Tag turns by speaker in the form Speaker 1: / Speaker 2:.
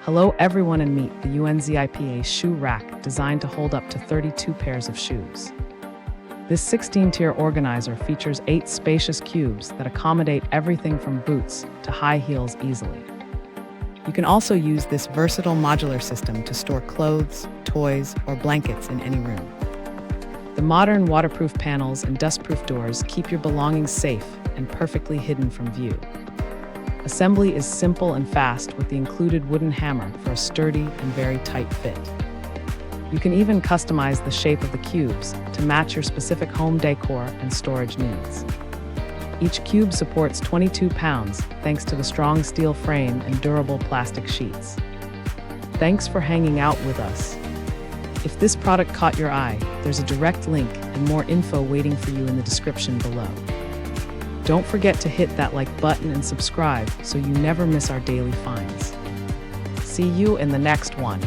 Speaker 1: Hello everyone, and meet the UNZIPE shoe rack designed to hold up to 32 pairs of shoes. This 16-tier organizer features 8 spacious cubes that accommodate everything from boots to high heels easily. You can also use this versatile modular system to store clothes, toys, or blankets in any room. The modern waterproof panels and dustproof doors keep your belongings safe and perfectly hidden from view. Assembly is simple and fast with the included wooden hammer for a sturdy and very tight fit. You can even customize the shape of the cubes to match your specific home decor and storage needs. Each cube supports 22 pounds thanks to the strong steel frame and durable plastic sheets. Thanks for hanging out with us. If this product caught your eye, there's a direct link and more info waiting for you in the description below. Don't forget to hit that like button and subscribe so you never miss our daily finds. See you in the next one.